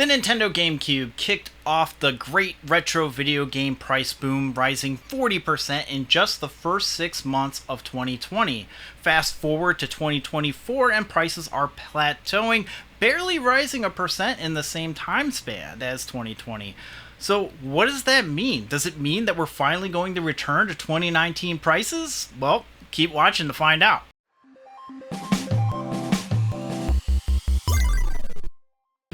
The Nintendo Gamecube kicked off the great retro video game price boom, rising 40% in just the first 6 months of 2020. Fast forward to 2024 and prices are plateauing, barely rising a percent in the same time span as 2020. So what does that mean? Does it mean that we're finally going to return to 2019 prices? Well, keep watching to find out.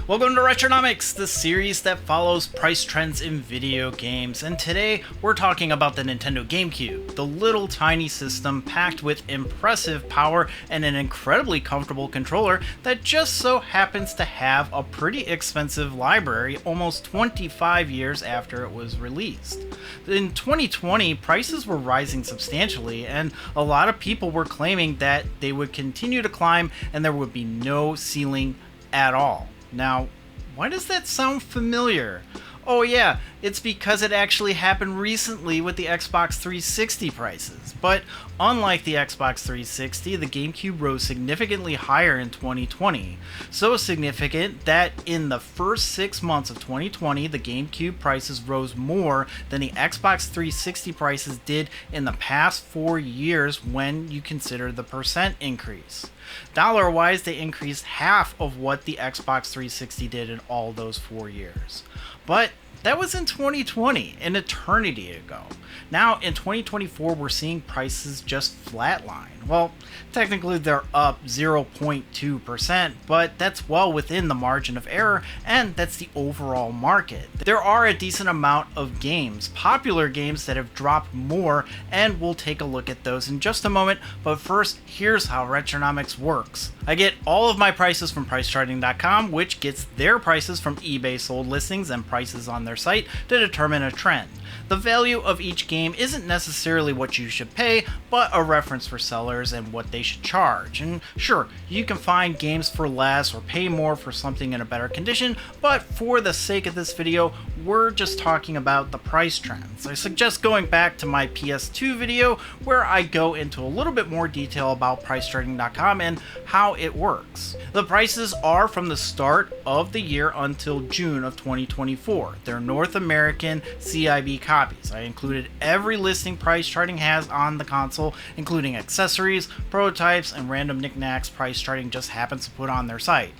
Welcome to Retronomics, the series that follows price trends in video games, and today we're talking about the Nintendo Gamecube, the little tiny system packed with impressive power and an incredibly comfortable controller that just so happens to have a pretty expensive library almost 25 years after it was released. In 2020, prices were rising substantially, and a lot of people were claiming that they would continue to climb and there would be no ceiling at all. Now, why does that sound familiar? Oh yeah, it's because it actually happened recently with the Xbox 360 prices. But unlike the Xbox 360, the GameCube rose significantly higher in 2020. So significant that in the first 6 months of 2020, the GameCube prices rose more than the Xbox 360 prices did in the past 4 years when you consider the percent increase. Dollar-wise, they increased half of what the Xbox 360 did in all those 4 years. But that was in 2020, an eternity ago. Now in 2024, we're seeing prices just flatline. Well, technically they're up 0.2%, but that's well within the margin of error, and that's the overall market. There are a decent amount of games, popular games, that have dropped more, and we'll take a look at those in just a moment. But first, here's how Retronomics works. I get all of my prices from PriceCharting.com, which gets their prices from eBay sold listings and prices on their site to determine a trend. The value of each game isn't necessarily what you should pay, but a reference for sellers and what they should charge. And sure, you can find games for less or pay more for something in a better condition, but for the sake of this video, we're just talking about the price trends. I suggest going back to my PS2 video where I go into a little bit more detail about PriceCharting.com and how it works. The prices are from the start of the year until June of 2024. They're North American CIB copies. I included every listing Price Charting has on the console, including accessories, prototypes, and random knickknacks Price Charting just happens to put on their site.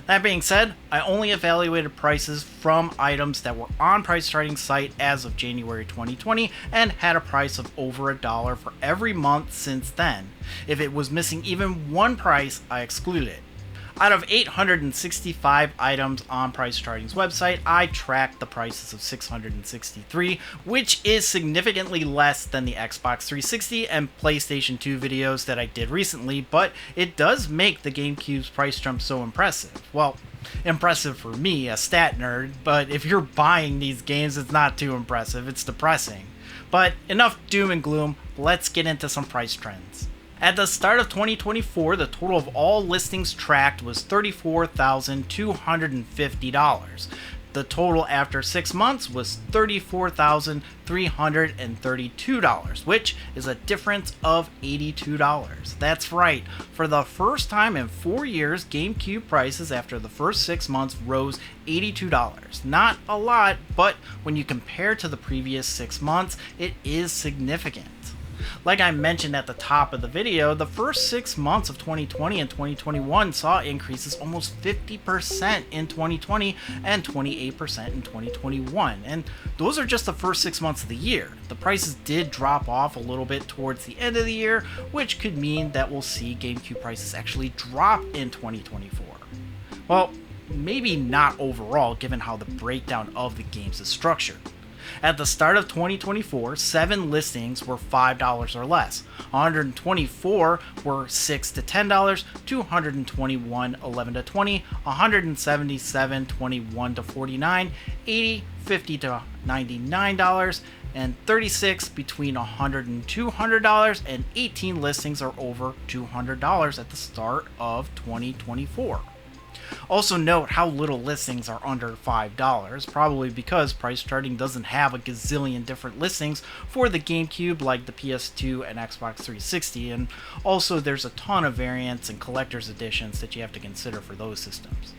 That being said, I only evaluated prices from items that were on Price Charting's site as of January 2020 and had a price of over $1 for every month since then. If it was missing even one price, I excluded it. Out of 865 items on Price Charting's website, I tracked the prices of 663, which is significantly less than the Xbox 360 and PlayStation 2 videos that I did recently, but it does make the GameCube's price jump so impressive. Well, impressive for me, a stat nerd, but if you're buying these games, it's not too impressive, it's depressing. But enough doom and gloom, let's get into some price trends. At the start of 2024, the total of all listings tracked was $34,250. The total after 6 months was $34,332, which is a difference of $82. That's right, for the first time in 4 years, GameCube prices after the first 6 months rose $82. Not a lot, but when you compare to the previous 6 months, it is significant. Like I mentioned at the top of the video, the first 6 months of 2020 and 2021 saw increases almost 50% in 2020 and 28% in 2021, and those are just the first 6 months of the year. The prices did drop off a little bit towards the end of the year, which could mean that we'll see GameCube prices actually drop in 2024. Well, maybe not overall, given how the breakdown of the games is structured. At the start of 2024, 7 listings were $5 or less, 124 were $6 to $10, 221 $11 to $20, 177 $21 to $49, 80 $50 to $99, and 36 between $100 and $200, and 18 listings are over $200 at the start of 2024. Also note how little listings are under $5, probably because Price Charting doesn't have a gazillion different listings for the GameCube like the PS2 and Xbox 360, and also there's a ton of variants and collector's editions that you have to consider for those systems.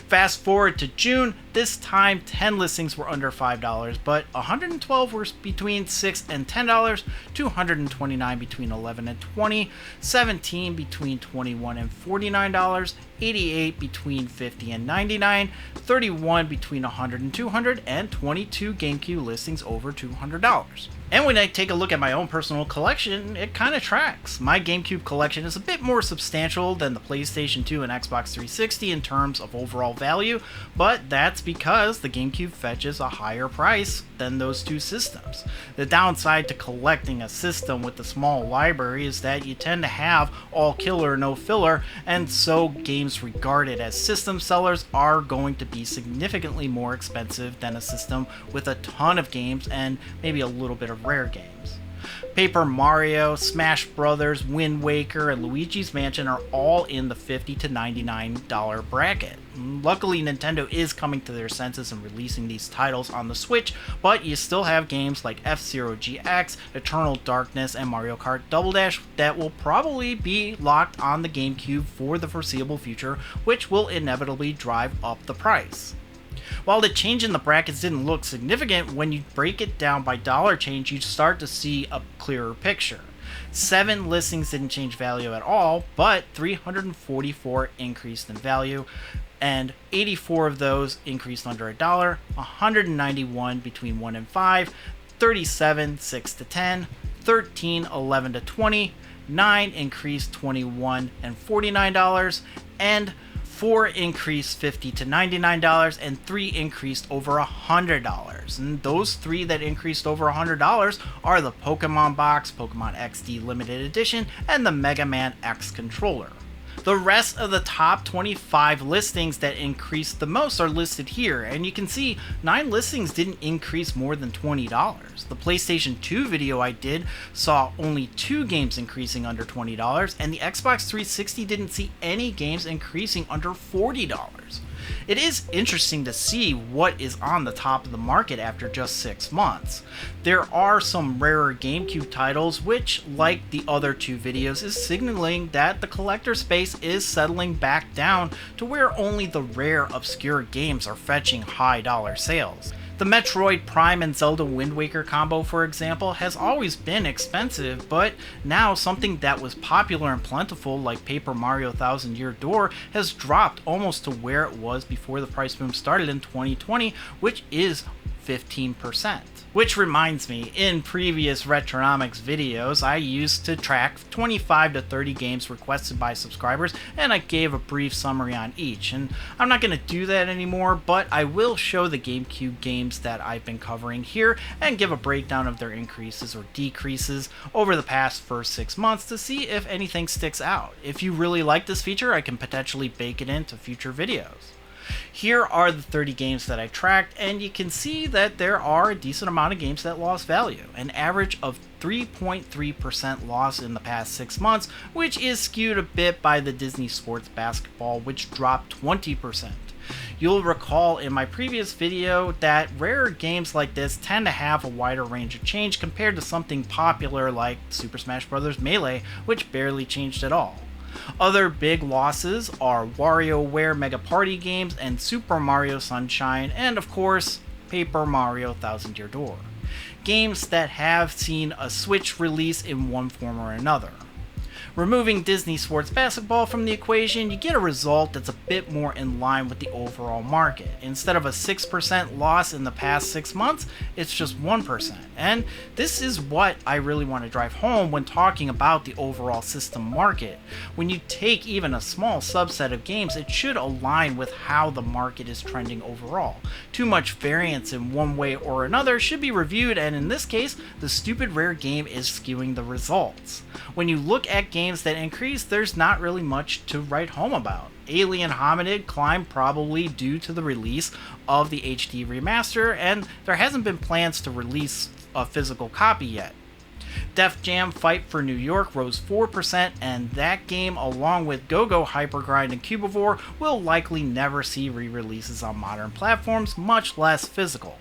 Fast forward to June, this time 10 listings were under $5, but 112 were between $6 and $10, 229 between $11 and $20, 17 between $21 and $49, 88 between $50 and $99, 31 between $100 and $200, and 22 GameCube listings over $200. And when I take a look at my own personal collection, it kind of tracks. My GameCube collection is a bit more substantial than the PlayStation 2 and Xbox 360 in terms of overall value, but that's because the GameCube fetches a higher price than those two systems. The downside to collecting a system with a small library is that you tend to have all killer, no filler, and so games regarded as system sellers are going to be significantly more expensive than a system with a ton of games and maybe a little bit of rare games. Paper Mario, Smash Brothers, Wind Waker, and Luigi's Mansion are all in the $50 to $99 bracket. Luckily, Nintendo is coming to their senses and releasing these titles on the Switch, but you still have games like F-Zero GX, Eternal Darkness, and Mario Kart Double Dash that will probably be locked on the GameCube for the foreseeable future, which will inevitably drive up the price. While the change in the brackets didn't look significant, when you break it down by dollar change, you start to see a clearer picture. 7 listings didn't change value at all, but 344 increased in value, and 84 of those increased under $1, 191 between 1 and 5, 37 6 to 10, 13 11 to 20, 9 increased $21 and $49, and 4 increased $50 to $99, and 3 increased over $100. And those 3 that increased over $100 are the Pokemon Box, Pokemon XD Limited Edition, and the Mega Man X Controller. The rest of the top 25 listings that increased the most are listed here, and you can see 9 listings didn't increase more than $20. The PlayStation 2 video I did saw only 2 games increasing under $20, and the Xbox 360 didn't see any games increasing under $40. It is interesting to see what is on the top of the market after just 6 months. There are some rarer GameCube titles which, like the other 2 videos, is signaling that the collector space is settling back down to where only the rare, obscure games are fetching high dollar sales. The Metroid Prime and Zelda Wind Waker combo, for example, has always been expensive, but now something that was popular and plentiful like Paper Mario Thousand Year Door has dropped almost to where it was before the price boom started in 2020, which is 15%. Which reminds me, in previous Retronomics videos, I used to track 25 to 30 games requested by subscribers, and I gave a brief summary on each. And I'm not going to do that anymore, but I will show the GameCube games that I've been covering here and give a breakdown of their increases or decreases over the past first 6 months to see if anything sticks out. If you really like this feature, I can potentially bake it into future videos. Here are the 30 games that I tracked, and you can see that there are a decent amount of games that lost value, an average of 3.3% loss in the past 6 months, which is skewed a bit by the Disney Sports Basketball, which dropped 20%. You'll recall in my previous video that rarer games like this tend to have a wider range of change compared to something popular like Super Smash Bros. Melee, which barely changed at all. Other big losses are WarioWare Mega Party games and Super Mario Sunshine, and of course, Paper Mario Thousand Year Door. Games that have seen a Switch release in one form or another. Removing Disney Sports Basketball from the equation, you get a result that's a bit more in line with the overall market. Instead of a 6% loss in the past 6 months, it's just 1%. And this is what I really want to drive home when talking about the overall system market. When you take even a small subset of games, it should align with how the market is trending overall. Too much variance in one way or another should be reviewed, and in this case, the stupid rare game is skewing the results. When you look at games that increase, there's not really much to write home about. Alien Hominid climbed probably due to the release of the HD remaster, and there hasn't been plans to release a physical copy yet. Def Jam Fight for New York rose 4%, and that game, along with Go-Go Hypergrind and Cubivore, will likely never see re-releases on modern platforms, much less physical.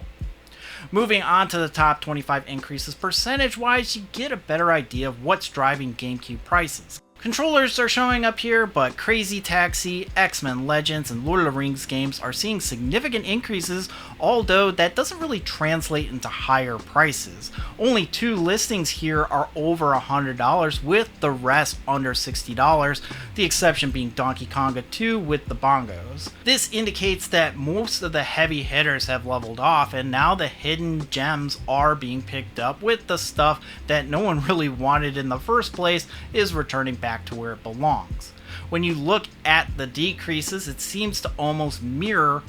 Moving on to the top 25 increases percentage-wise, you get a better idea of what's driving GameCube prices. Controllers are showing up here, but Crazy Taxi, X-Men Legends, and Lord of the Rings games are seeing significant increases, although that doesn't really translate into higher prices. Only 2 listings here are over $100, with the rest under $60, the exception being Donkey Konga 2 with the bongos. This indicates that most of the heavy hitters have leveled off, and now the hidden gems are being picked up, with the stuff that no one really wanted in the first place is returning back to where it belongs. When you look at the decreases, it seems to almost mirror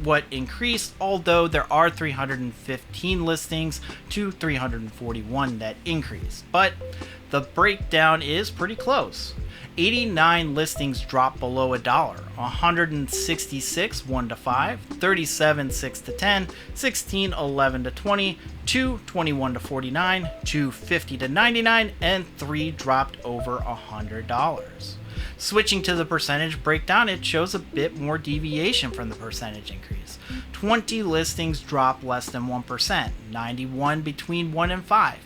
what increased, although there are 315 listings to 341 that increased. But the breakdown is pretty close. 89 listings drop below $1, 166 1 to 5, 37 6 to 10, 16 11 to 20, 2 21 to 49, 2 50 to 99, and 3 dropped over $100. Switching to the percentage breakdown, it shows a bit more deviation from the percentage increase. 20 listings drop less than 1%, 91 between 1 and 5,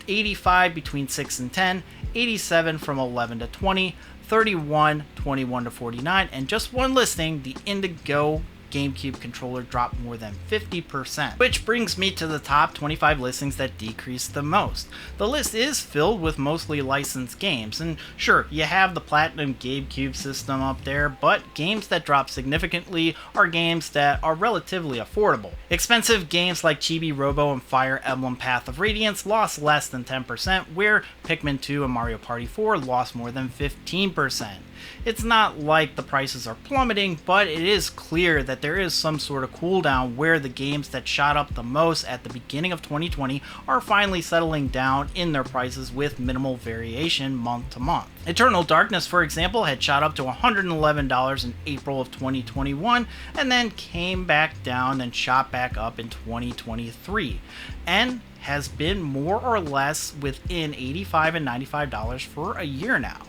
85 between 6 and 10, 87 from 11 to 20, 31, 21 to 49, and just one listing, the Indigo GameCube controller, dropped more than 50%. Which brings me to the top 25 listings that decreased the most. The list is filled with mostly licensed games, and sure, you have the Platinum GameCube system up there, but games that drop significantly are games that are relatively affordable. Expensive games like Chibi Robo and Fire Emblem Path of Radiance lost less than 10%, where Pikmin 2 and Mario Party 4 lost more than 15%. It's not like the prices are plummeting, but it is clear that there is some sort of cooldown where the games that shot up the most at the beginning of 2020 are finally settling down in their prices with minimal variation month to month. Eternal Darkness, for example, had shot up to $111 in April of 2021 and then came back down and shot back up in 2023, and has been more or less within $85 and $95 for a year now.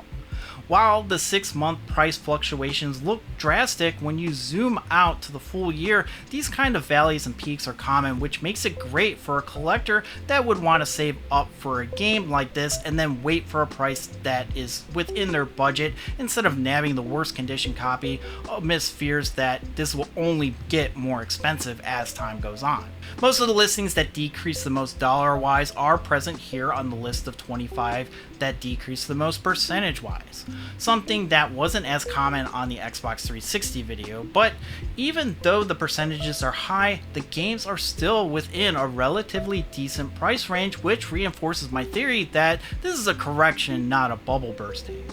While the 6-month price fluctuations look drastic, when you zoom out to the full year, these kind of valleys and peaks are common, which makes it great for a collector that would want to save up for a game like this and then wait for a price that is within their budget instead of nabbing the worst condition copy amidst fears that this will only get more expensive as time goes on. Most of the listings that decrease the most dollar-wise are present here on the list of 25 that decrease the most percentage-wise. Something that wasn't as common on the Xbox 360 video, but even though the percentages are high, the games are still within a relatively decent price range, which reinforces my theory that this is a correction, not a bubble bursting.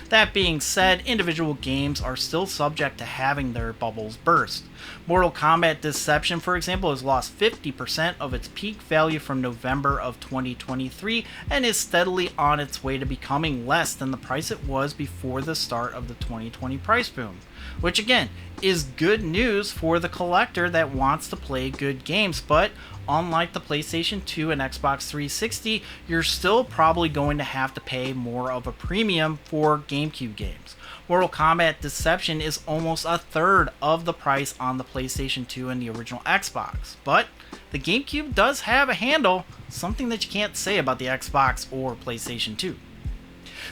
That being said, individual games are still subject to having their bubbles burst. Mortal Kombat Deception, for example, has lost 50% of its peak value from November of 2023 and is steadily on its way to becoming less than the price it was before the start of the 2020 price boom. Which again, is good news for the collector that wants to play good games, but unlike the PlayStation 2 and Xbox 360, you're still probably going to have to pay more of a premium for GameCube games. Mortal Kombat Deception is almost a third of the price on the PlayStation 2 and the original Xbox, but the GameCube does have a handle, something that you can't say about the Xbox or PlayStation 2.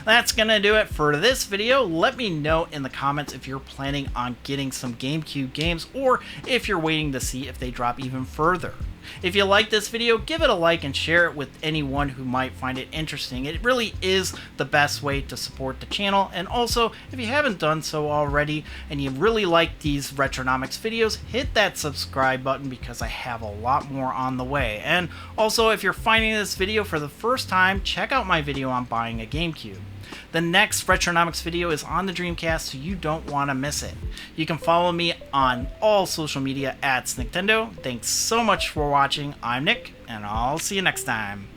That's gonna do it for this video. Let me know in the comments if you're planning on getting some GameCube games or if you're waiting to see if they drop even further. If you like this video, give it a like and share it with anyone who might find it interesting. It really is the best way to support the channel. And also, if you haven't done so already and you really like these Retronomics videos, hit that subscribe button because I have a lot more on the way. And also, if you're finding this video for the first time, check out my video on buying a GameCube. The next Retronomics video is on the Dreamcast, so you don't want to miss it. You can follow me on all social media at snicktendo. Thanks so much for watching. I'm Nick, and I'll see you next time.